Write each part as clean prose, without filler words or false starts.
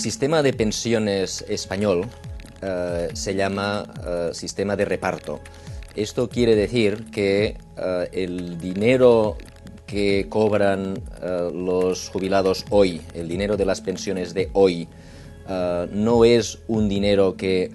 sistema de pensiones español se llama sistema de reparto. Esto quiere decir que el dinero que cobran los jubilados hoy, el dinero de las pensiones de hoy, no es un dinero que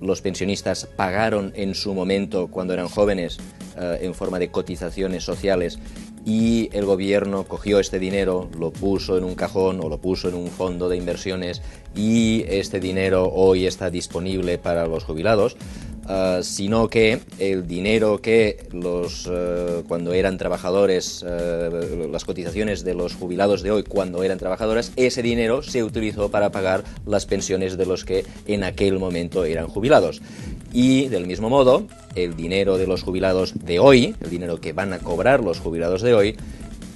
los pensionistas pagaron en su momento cuando eran jóvenes en forma de cotizaciones sociales y el gobierno cogió este dinero, lo puso en un cajón o lo puso en un fondo de inversiones y este dinero hoy está disponible para los jubilados, sino que el dinero que cuando eran trabajadores, las cotizaciones de los jubilados de hoy cuando eran trabajadores, ese dinero se utilizó para pagar las pensiones de los que en aquel momento eran jubilados. Y del mismo modo, el dinero de los jubilados de hoy, el dinero que van a cobrar los jubilados de hoy,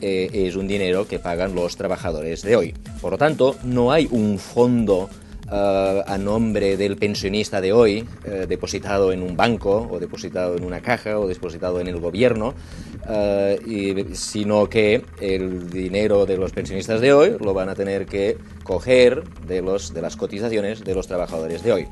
es un dinero que pagan los trabajadores de hoy. Por lo tanto, no hay un fondo a nombre del pensionista de hoy, depositado en un banco, o depositado en una caja, o depositado en el gobierno, sino que el dinero de los pensionistas de hoy lo van a tener que coger de las cotizaciones de los trabajadores de hoy.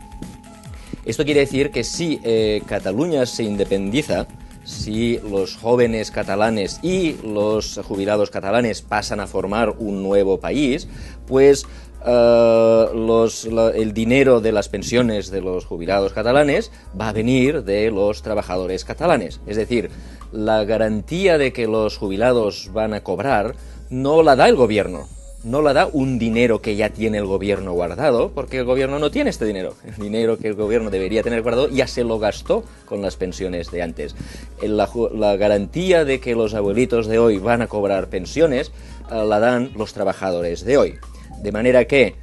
Esto quiere decir que si Cataluña se independiza, si los jóvenes catalanes y los jubilados catalanes pasan a formar un nuevo país, pues el dinero de las pensiones de los jubilados catalanes va a venir de los trabajadores catalanes. Es decir, la garantía de que los jubilados van a cobrar no la da el gobierno. No la da un dinero que ya tiene el gobierno guardado, porque el gobierno no tiene este dinero. El dinero que el gobierno debería tener guardado ya se lo gastó con las pensiones de antes. La garantía de que los abuelitos de hoy van a cobrar pensiones la dan los trabajadores de hoy. De manera que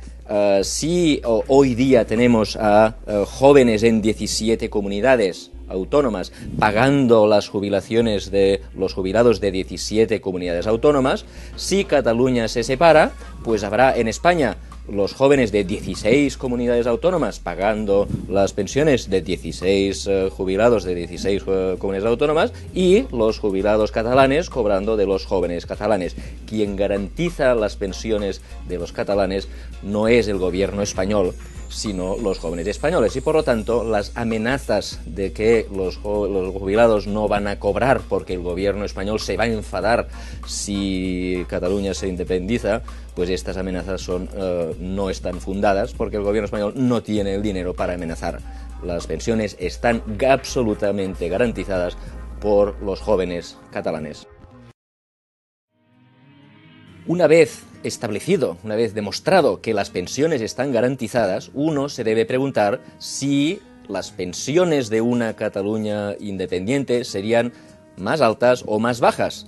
si hoy día tenemos a jóvenes en 17 comunidades autónomas pagando las jubilaciones de los jubilados de 17 comunidades autónomas, si Cataluña se separa, pues habrá en España los jóvenes de 16 comunidades autónomas pagando las pensiones de 16 jubilados de 16 comunidades autónomas y los jubilados catalanes cobrando de los jóvenes catalanes. Quien garantiza las pensiones de los catalanes no es el gobierno español, sino los jóvenes españoles. Y por lo tanto, las amenazas de que los jubilados no van a cobrar porque el gobierno español se va a enfadar si Cataluña se independiza, pues estas amenazas no están fundadas porque el gobierno español no tiene el dinero para amenazar. Las pensiones están absolutamente garantizadas por los jóvenes catalanes. Una vez establecido, una vez demostrado que las pensiones están garantizadas, uno se debe preguntar si las pensiones de una Cataluña independiente serían más altas o más bajas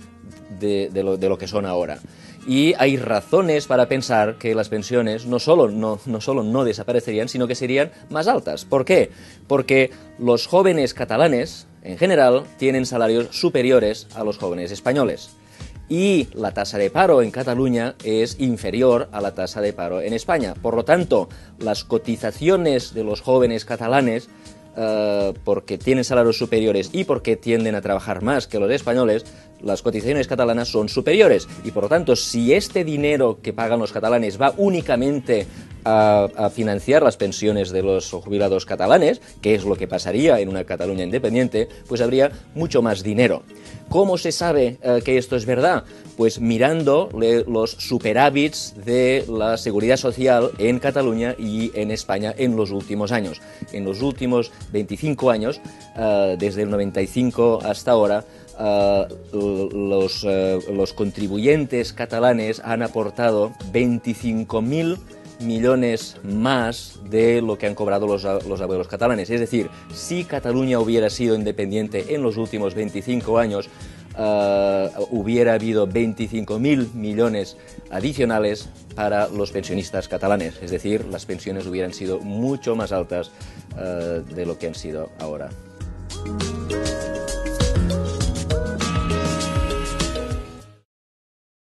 de lo que son ahora. Y hay razones para pensar que las pensiones no solo no desaparecerían, sino que serían más altas. ¿Por qué? Porque los jóvenes catalanes, en general, tienen salarios superiores a los jóvenes españoles. Y la tasa de paro en Cataluña es inferior a la tasa de paro en España. Por lo tanto, las cotizaciones de los jóvenes catalanes, porque tienen salarios superiores y porque tienden a trabajar más que los españoles, las cotizaciones catalanas son superiores. Y por lo tanto, si este dinero que pagan los catalanes va únicamente a financiar las pensiones de los jubilados catalanes, que es lo que pasaría en una Cataluña independiente, pues habría mucho más dinero. ¿Cómo se sabe que esto es verdad? Pues mirando los superávits de la seguridad social en Cataluña y en España en los últimos años. En los últimos 25 años, desde el 95 hasta ahora, los contribuyentes catalanes han aportado 25.000 millones más de lo que han cobrado los abuelos catalanes. Es decir, si Cataluña hubiera sido independiente en los últimos 25 años, hubiera habido 25.000 millones adicionales para los pensionistas catalanes. Es decir, las pensiones hubieran sido mucho más altas de lo que han sido ahora.